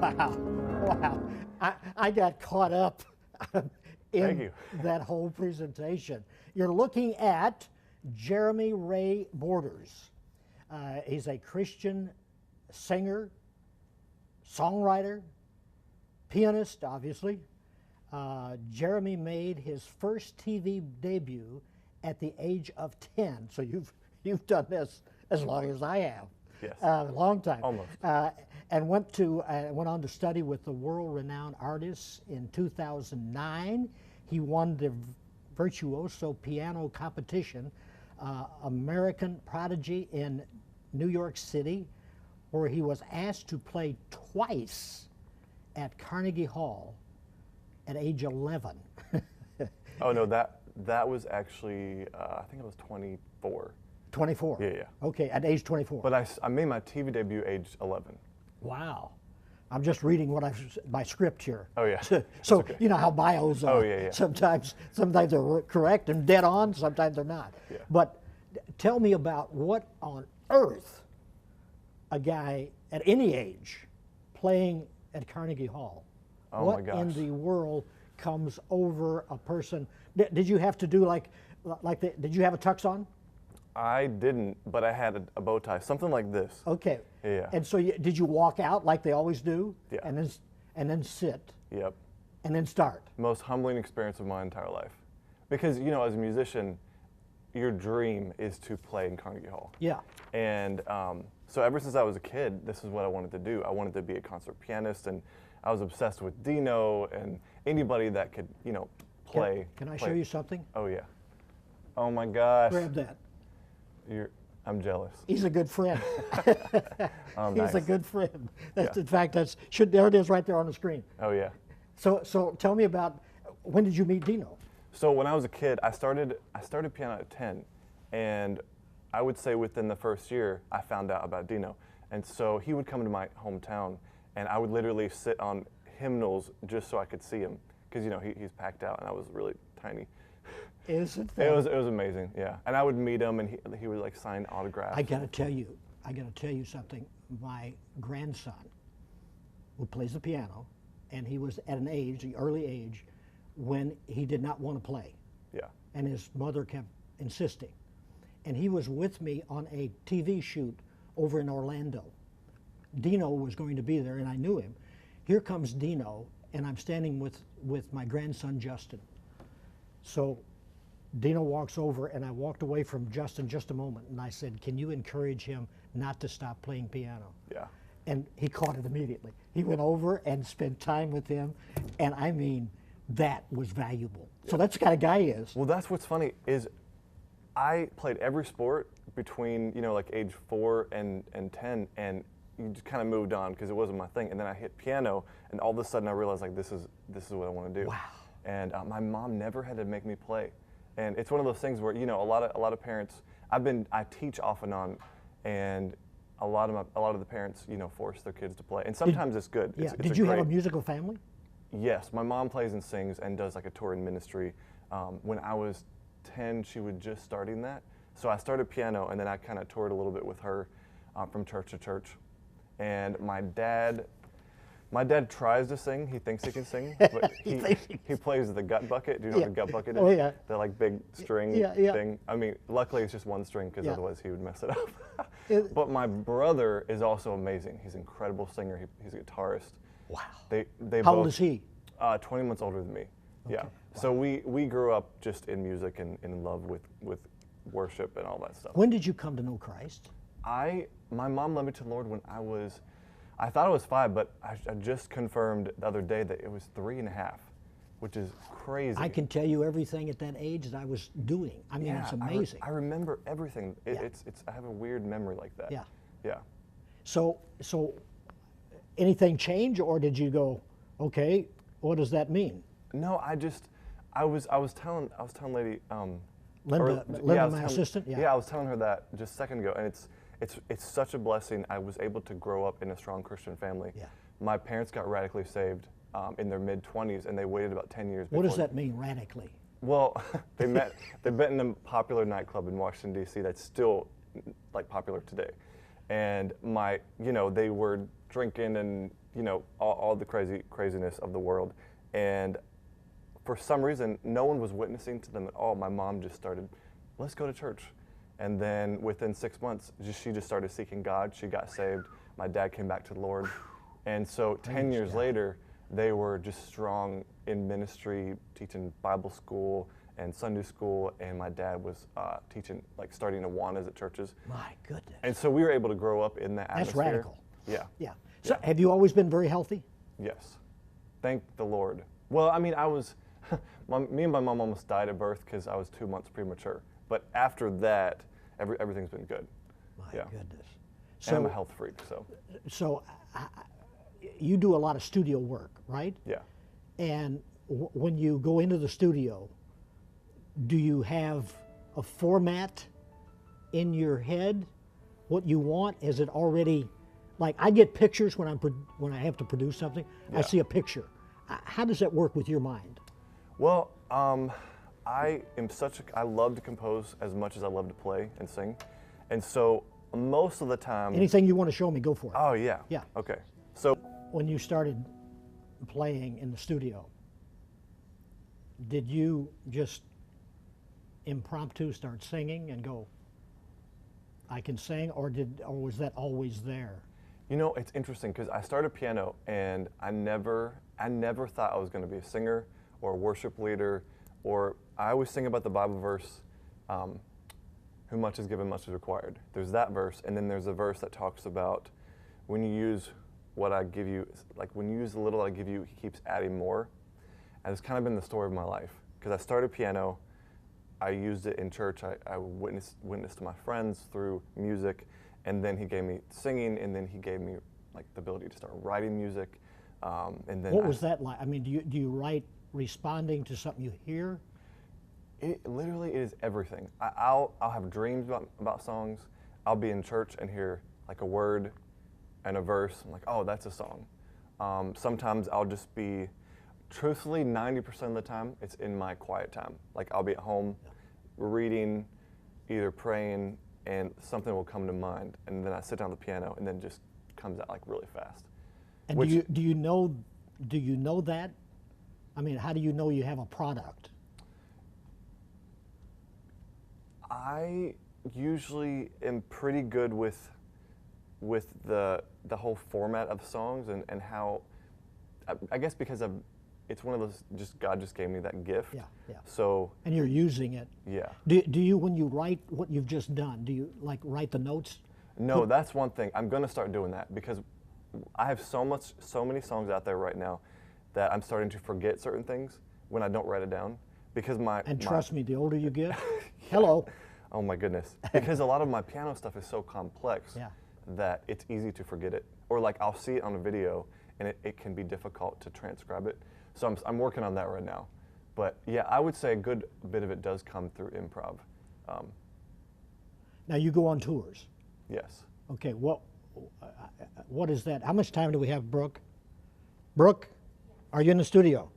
Wow, wow. I got caught up in that whole presentation. You're looking at Jeremy Ray Borders. He's a Christian singer, songwriter, pianist, obviously. Jeremy made his first TV debut at the age of 10. So you've done this as long as I have. Yes. A long time. Almost. And went on to study with the world-renowned artists. In 2009, he won the Virtuoso Piano Competition, American Prodigy in New York City, where he was asked to play twice at Carnegie Hall at age 11. Oh no, that was actually I think it was 24. 24. Yeah, yeah. Okay, at age 24. But I made my TV debut age 11. Wow. I'm just reading my script here. Oh yeah. So okay. You know how bios are. Oh yeah, yeah. Sometimes they're correct and dead on, sometimes they're not. Yeah. But tell me about what on earth a guy at any age playing at Carnegie Hall. Oh what my gosh. in the world comes over a person? Did you have to do did you have a tux on? I didn't, but I had a bow tie, something like this. Okay. Yeah. And so did you walk out like they always do? Yeah. And then sit. Yep. And then start. Most humbling experience of my entire life. Because, you know, as a musician, your dream is to play in Carnegie Hall. Yeah. And so ever since I was a kid, this is what I wanted to do. I wanted to be a concert pianist, and I was obsessed with Dino and anybody that could, you know, play. Can I show you something? Oh, yeah. Oh, my gosh. Grab that. I'm jealous. He's a good friend. Oh, He's nice. a good friend. That's, Yeah. In fact, there it is right there on the screen. Oh, yeah. So tell me about, when did you meet Dino? So when I was a kid, I started piano at 10, and I would say within the first year, I found out about Dino. And so he would come to my hometown, and I would literally sit on hymnals just so I could see him, because, you know, he's packed out, and I was really tiny. Isn't that? It was amazing, yeah. And I would meet him, and he would like sign autographs. I gotta tell you something. My grandson, who plays the piano, and he was at an early age, when he did not want to play. Yeah. And his mother kept insisting. And he was with me on a TV shoot over in Orlando. Dino was going to be there, and I knew him. Here comes Dino, and I'm standing with my grandson, Justin. So Dino walks over, and I walked away from Justin just a moment, and I said, can you encourage him not to stop playing piano? Yeah. And he caught it immediately. He went over and spent time with him, and I mean, that was valuable. So that's the kind of guy he is. Well, that's what's funny is I played every sport between, you know, like age 4 and 10, and you just kind of moved on because it wasn't my thing. And then I hit piano, and all of a sudden I realized like this is what I want to do. Wow. And my mom never had to make me play, and it's one of those things where, you know, a lot of parents. I teach off and on, and a lot of the parents, you know, force their kids to play, and sometimes it's good. Yeah. It's Did you have a musical family? Yes, my mom plays and sings and does like a touring ministry. When I was 10, she was just starting that. So I started piano, and then I kind of toured a little bit with her from church to church. And my dad tries to sing. He thinks he can sing, but he plays the gut bucket. Do you know what the gut bucket is? Oh, yeah. The like big string thing. I mean, luckily it's just one string because otherwise he would mess it up. But my brother is also amazing. He's an incredible singer. He's a guitarist. Wow. They How both, old is he? 20 months older than me. Okay. Yeah. Wow. So we grew up just in music and in love with worship and all that stuff. When did you come to know Christ? My mom led me to the Lord when I thought it was 5, but I just confirmed the other day that it was 3.5, which is crazy. I can tell you everything at that age that I was doing. I mean, it's amazing. I remember everything. I have a weird memory like that. Yeah. Yeah. So anything change, or did you go, okay, what does that mean? No, I was telling lady Linda, my assistant. Yeah, I was telling her that just a second ago, and it's such a blessing. I was able to grow up in a strong Christian family. Yeah. My parents got radically saved in their mid-20s, and they waited about 10 years. What does that mean, radically? Well, they met in a popular nightclub in Washington D.C. that's still like popular today, and they were drinking and all the craziness of the world. And for some reason, no one was witnessing to them at all. My mom just started, let's go to church. And then within 6 months, she just started seeking God. She got saved. My dad came back to the Lord. And so 10 years later, they were just strong in ministry, teaching Bible school and Sunday school. And my dad was teaching, starting Awanas at churches. My goodness. And so we were able to grow up in that atmosphere. That's radical. Yeah. Yeah. So have you always been very healthy? Yes. Thank the Lord. Well, I mean, me and my mom almost died at birth because I was 2 months premature. But after that, everything's been good. My goodness. So, and I'm a health freak, so. So you do a lot of studio work, right? Yeah. And when you go into the studio, do you have a format in your head, what you want? Is it already, like I get pictures when I have to produce something, I see a picture. How does that work with your mind? Well, I love to compose as much as I love to play and sing. And so most of the time. Anything you want to show me, go for it. Oh, yeah. Yeah. Okay. So. When you started playing in the studio, did you just impromptu start singing and go, I can sing, or was that always there? You know, it's interesting because I started piano and I never thought I was going to be a singer or a worship leader, or I always sing about the Bible verse, who much is given, much is required. There's that verse, and then there's a verse that talks about when you use what I give you, like when you use the little I give you, he keeps adding more. And it's kind of been the story of my life because I started piano, I used it in church, I witnessed to my friends through music, and then he gave me singing, and then he gave me like the ability to start writing music. And then what was that like? I mean, do you write responding to something you hear? It literally is everything. I'll have dreams about songs. I'll be in church and hear like a word and a verse. I'm like, oh, that's a song. Sometimes I'll just be, truthfully, 90% of the time, it's in my quiet time. Like I'll be at home reading, either praying, and something will come to mind, and then I sit down at the piano, and then it just comes out like really fast. And do you know that? I mean, how do you know you have a product? I usually am pretty good with the whole format of songs and how, I guess because it's one of those, just God just gave me that gift. Yeah, yeah. So. And you're using it. Yeah. Do you, when you write what you've just done, do you like write the notes? No, that's one thing. I'm gonna start doing that because I have so many songs out there right now that I'm starting to forget certain things when I don't write it down because trust me, the older you get, hello. Oh my goodness. Because a lot of my piano stuff is so complex yeah. that it's easy to forget it. Or like I'll see it on a video and it can be difficult to transcribe it. So I'm working on that right now. But yeah, I would say a good bit of it does come through improv. Now you go on tours. Yes. Okay, what is that? How much time do we have, Brooke? Brooke, are you in the studio?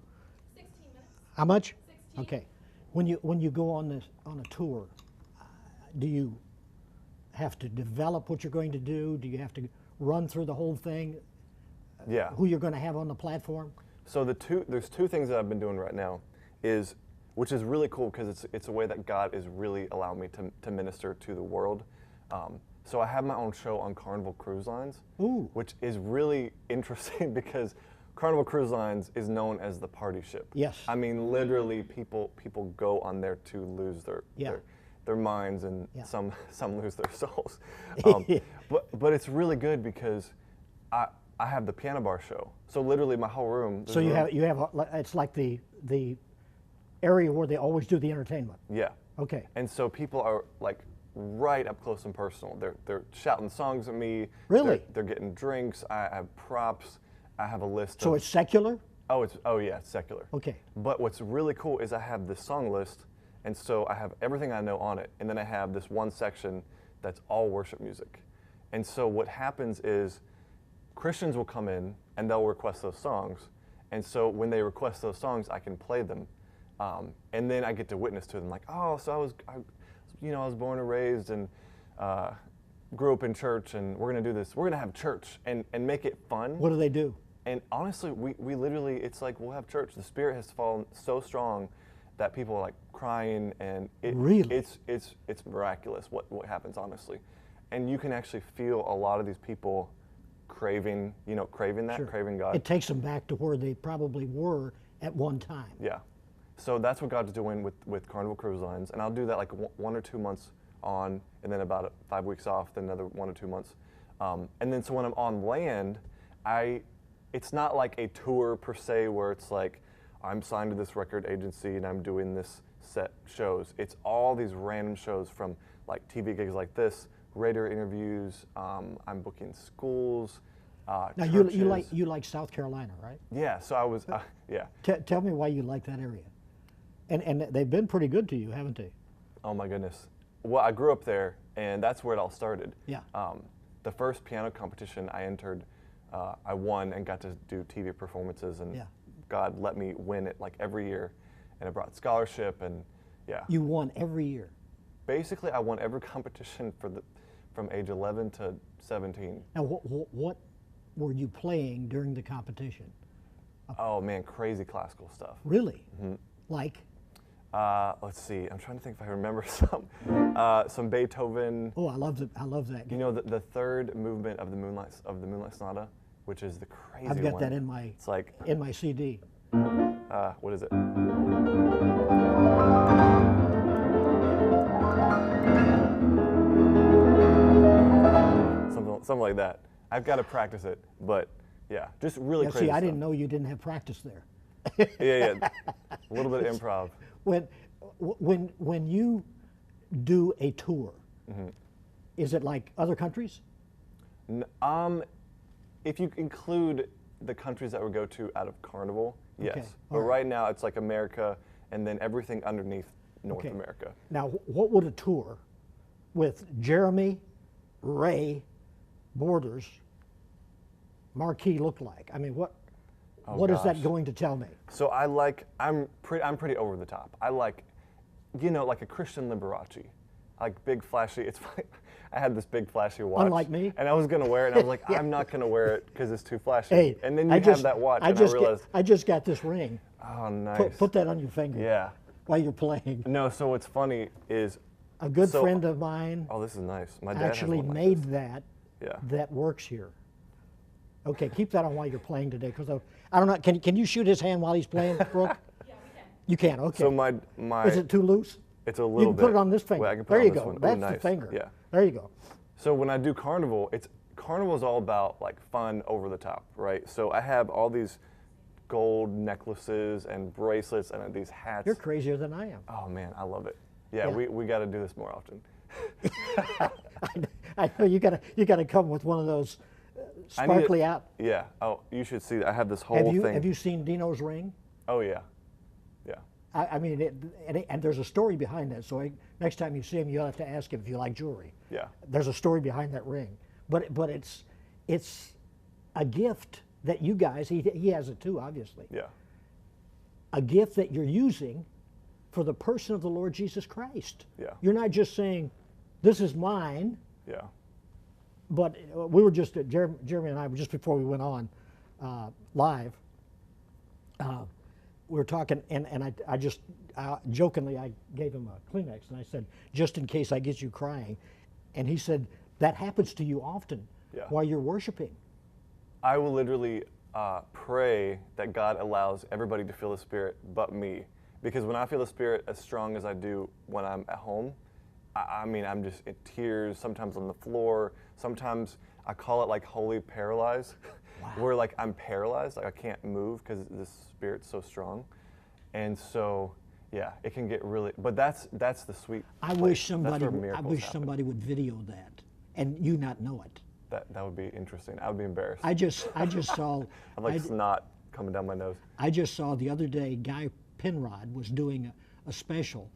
16 minutes. How much? 16. Okay. When you go on a tour, do you have to develop what you're going to do? Do you have to run through the whole thing? Yeah. Who you're going to have on the platform? So there's two things that I've been doing right now, which is really cool because it's a way that God is really allowing me to minister to the world. So I have my own show on Carnival Cruise Lines, Ooh. which is really interesting because Carnival Cruise Lines is known as the party ship. Yes. I mean, literally, people go on there to lose their minds, and yeah. some lose their souls. But it's really good because I have the piano bar show. So literally, my whole room. So you have it's like the area where they always do the entertainment. Yeah. Okay. And so people are like right up close and personal. They're shouting songs at me. Really? They're getting drinks. I have props. I have a list. So it's secular? Oh yeah, it's secular. Okay. But what's really cool is I have this song list, and so I have everything I know on it, and then I have this one section that's all worship music. And so what happens is Christians will come in and they'll request those songs, and so when they request those songs, I can play them, and then I get to witness to them. Like, oh, so I was born and raised and grew up in church, and we're gonna do this. We're gonna have church and make it fun. What do they do? And honestly, we literally, it's like we'll have church. The Spirit has fallen so strong that people are like crying, and Really? it's miraculous what happens, honestly. And you can actually feel a lot of these people craving that, Sure. craving God. It takes them back to where they probably were at one time. Yeah. So that's what God's doing with Carnival Cruise Lines. And I'll do that like 1 or 2 months on, and then about 5 weeks off, then another 1 or 2 months. And then so when I'm on land, it's not like a tour per se where it's like I'm signed to this record agency and I'm doing this set shows. It's all these random shows, from like TV gigs like this, radio interviews. I'm booking schools. Now churches. you like South Carolina, right? Yeah. So I was yeah. Tell me why you like that area. And they've been pretty good to you, haven't they? Oh my goodness. Well, I grew up there, and that's where it all started. Yeah. The first piano competition I entered, I won and got to do TV performances, and Yeah. God let me win it like every year, and it brought scholarship, and yeah. You won every year. Basically, I won every competition from age 11 to 17. Now, what were you playing during the competition? Oh man, crazy classical stuff. Really? Mm-hmm. Like? Let's see. I'm trying to think if I remember some Beethoven. Oh, I love that. You know the third movement of the Moonlight Sonata, which is the crazy one. I've got that in my It's like in my CD. what is it? Something like that. I've got to practice it, but yeah, just really Yeah, crazy. see, I stuff. didn't know you didn't have practice there. Yeah, a little bit of improv. When you do a tour, Mm-hmm. is it like other countries? If you include the countries that we go to out of Carnival, yes. Okay, But all right. right now it's like America, and then everything underneath North Okay. America. Now, what would a tour with Jeremy, Ray, Borders, Marquis look like? I mean, what is that gosh. going to tell me? So I'm pretty over the top. I like, like a Christian Liberace, like big flashy. It's funny. I had this big flashy watch. Unlike me. And I was gonna wear it, and I was like, I'm not gonna wear it because it's too flashy. Hey, and then you have that watch, and I realized, I just got this ring. oh, nice. Put that on your finger. Yeah. While you're playing. No, so what's funny is, A good so- friend of mine oh, this is nice. My dad actually has one like made this. that. Yeah. That works here. Okay, keep that on while you're playing today, because I don't know. Can you shoot his hand while he's playing, Brooke? Yeah, we can. You can. Okay. So my Is it too loose? it's a little You can bit. put it on this finger. Wait, I can put There it on you this go. one. Ooh, That's nice. the finger. Yeah. There you go. So when I do Carnival, Carnival is all about like fun, over the top, right? So I have all these gold necklaces and bracelets and these hats. You're crazier than I am. Oh man, I love it. Yeah, Yeah. we got to do this more often. I know you gotta come with one of those sparkly out. Yeah. Oh, you should see that. I have this whole thing. Have you seen Dino's ring? Oh yeah. Yeah. I mean, and there's a story behind that. So next time you see him, you'll have to ask him if you like jewelry. Yeah. There's a story behind that ring, but it's a gift that you guys. He has it too, obviously. Yeah. A gift that you're using for the person of the Lord Jesus Christ. Yeah. You're not just saying, "This is mine." Yeah. But we were just Jeremy and I, just before we went on live, we were talking, and I just jokingly I gave him a Kleenex, and I said, "Just in case I get you crying," and he said, "That happens to you often Yeah. while you're worshiping." I will literally pray that God allows everybody to feel the Spirit but me. Because when I feel the Spirit as strong as I do when I'm at home, I mean, I'm just in tears, sometimes on the floor. Sometimes I call it like holy paralyzed, where like I'm paralyzed, like I can't move because the Spirit's so strong. And so, yeah, it can get really, but that's the sweet I place. wish That's somebody where miracles happen. would video that and you not know it. That would be interesting. I would be embarrassed. I just saw I'm like snot coming down my nose. I just saw the other day Guy Penrod was doing a special,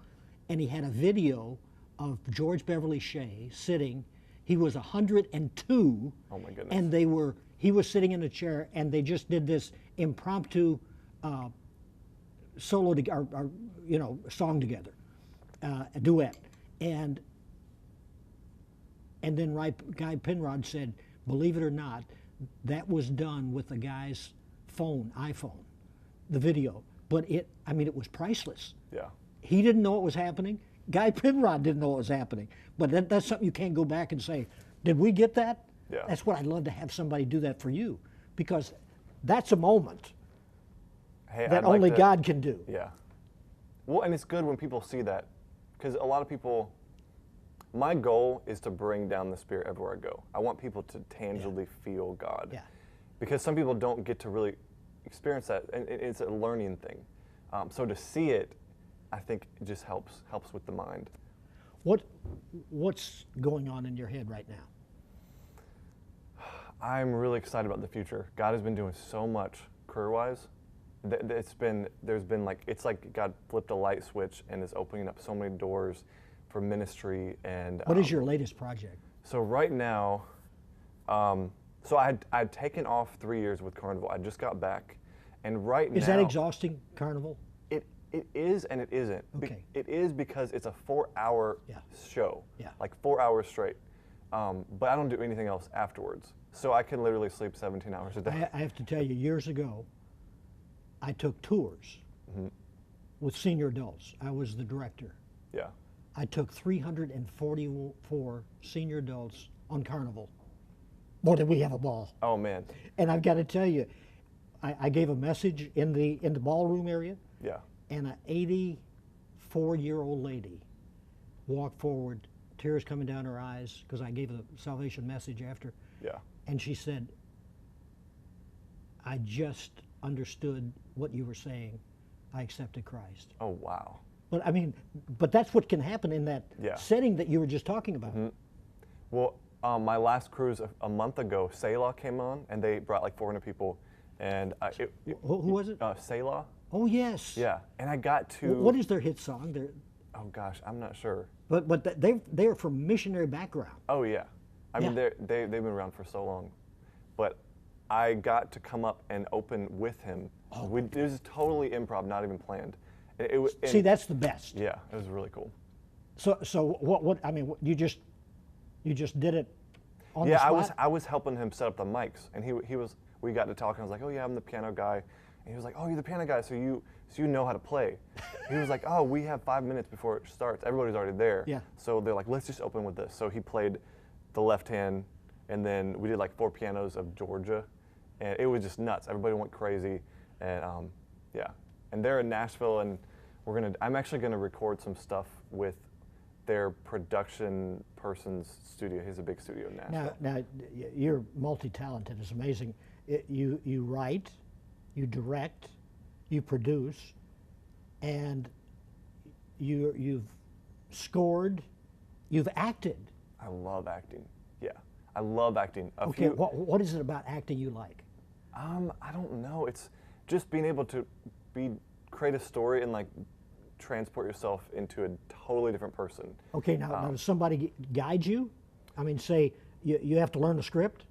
and he had a video of George Beverly Shea sitting. He was 102. Oh my goodness. And he was sitting in a chair, and they just did this impromptu solo or song together, a duet, and then Guy Penrod said, "Believe it or not, that was done with the guy's iPhone, the video, but it was priceless. Yeah. He didn't know what was happening. Guy Penrod didn't know what was happening. But that's something you can't go back and say, did we get that? Yeah. That's what I'd love to have somebody do that for you, because that's a moment that only God can do. Yeah. Well, and it's good when people see that, because a lot of people, my goal is to bring down the Spirit everywhere I go. I want people to tangibly feel God. Yeah. Because some people don't get to really experience that, and it's a learning thing. So to see it, I think it just helps with the mind. What's going on in your head right now? I'm really excited about the future. God has been doing so much career-wise. It's like God flipped a light switch and is opening up so many doors for ministry. And what is your latest project? So right now, so I'd taken off 3 years with Carnival. I just got back, and right now is that exhausting, Carnival? It is and it isn't. Okay. It is because it's a 4-hour show, like 4 hours straight. But I don't do anything else afterwards, so I can literally sleep 17 hours a day. I have to tell you, years ago, I took tours with senior adults. I was the director. Yeah. I took 344 senior adults on Carnival. Boy, did we have a ball. Oh, man. And I've got to tell you, I gave a message in the ballroom area. Yeah. And an 84-year-old lady walked forward, tears coming down her eyes, because I gave a salvation message after. Yeah. And she said, I just understood what you were saying. I accepted Christ. Oh, wow. But that's what can happen in that Yeah. setting that you were just talking about. Well, my last cruise a month ago, Selah came on, and they brought like 400 people. And Who was it? Selah. Oh, yes. Yeah, and I got to. What is their hit song? Oh gosh, I'm not sure. But they're from missionary background. Oh yeah, I mean they've been around for so long, but I got to come up and open with him. Oh, It was totally improv, not even planned. See, that's the best. Yeah, it was really cool. So what? I mean, you just did it on the spot? Yeah, I was helping him set up the mics, and he was. We got to talking. I was like, oh yeah, I'm the piano guy. And he was like, oh, you're the piano guy, so you know how to play. He was like, oh, we have 5 minutes before it starts. Everybody's already there. Yeah. So they're like, let's just open with this. So he played the left hand, and then we did like 4 pianos of Georgia, and it was just nuts. Everybody went crazy, and yeah. And they're in Nashville, and I'm actually gonna record some stuff with their production person's studio. He has a big studio in Nashville. Now you're multi-talented. It's amazing. You write, you direct, you produce, and you've scored, you've acted. I love acting. Yeah, I love acting. What is it about acting you like? I don't know. It's just being able to create a story and like transport yourself into a totally different person. Okay, now does somebody guide you? I mean, say you have to learn the script.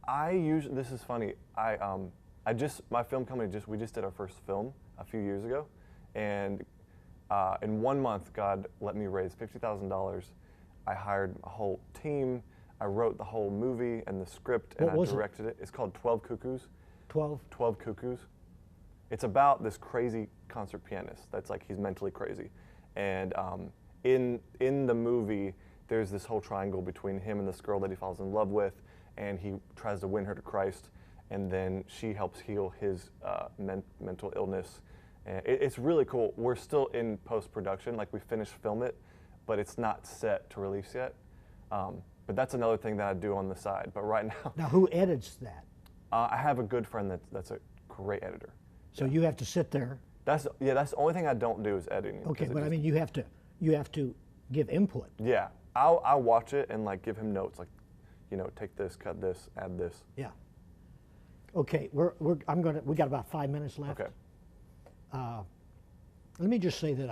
This is funny. My film company we just did our first film a few years ago, and in 1 month, God let me raise $50,000. I hired a whole team. I wrote the whole movie and the script, and I directed it. It's called 12 Cuckoos. 12 Cuckoos. It's about this crazy concert pianist that's like he's mentally crazy, and in the movie, there's this whole triangle between him and this girl that he falls in love with, and he tries to win her to Christ, and then she helps heal his mental illness. And it's really cool. We're still in post-production, like we finished film it, but it's not set to release yet. But that's another thing that I do on the side. But right now. Now, who edits that? I have a good friend that's a great editor. So you have to sit there. That's the only thing I don't do is editing. Okay, but I mean, you have to give input. Yeah, I'll watch it and like give him notes, like, take this, cut this, add this. Yeah. Okay, we got about 5 minutes left. Okay. Let me just say that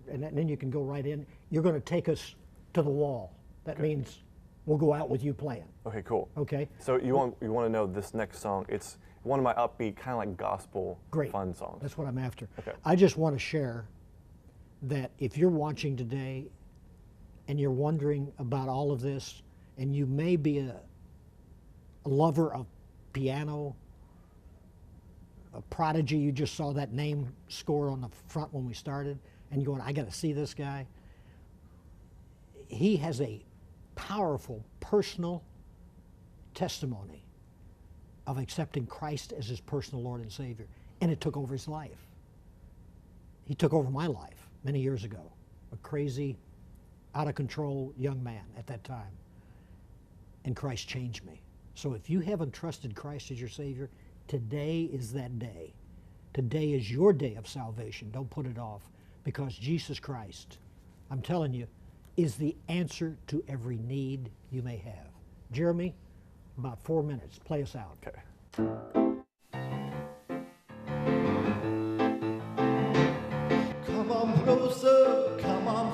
and then you can go right in. You're going to take us to the wall. That means we'll go out with you playing. Okay, cool. Okay. So you want to know this next song? It's one of my upbeat, kind of like gospel, fun songs. That's what I'm after. Okay. I just want to share that if you're watching today and you're wondering about all of this, and you may be a lover of piano, a prodigy, you just saw that name score on the front when we started, and you're going, I got to see this guy. He has a powerful personal testimony of accepting Christ as his personal Lord and Savior, and it took over his life. He took over my life many years ago, a crazy, out of control young man at that time, and Christ changed me. So if you haven't trusted Christ as your Savior, today is that day. Today is your day of salvation. Don't put it off, because Jesus Christ, I'm telling you, is the answer to every need you may have. Jeremy, about 4 minutes. Play us out. Okay. Come on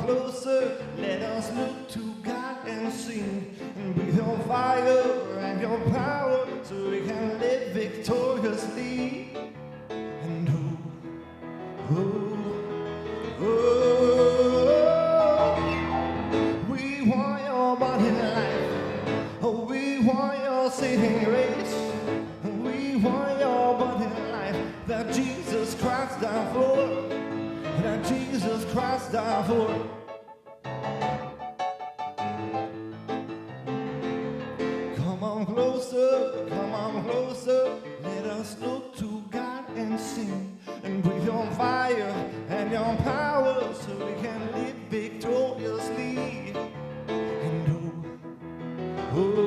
closer, let us look to God and sing, and with your fire and your power, so we can live victoriously. And we want your body life, we want your saving grace, we want your body life that Jesus Christ died for. That Jesus Christ died for. Come on closer, let us look to God and sing, and with your fire and your power, so we can live victoriously. And oh,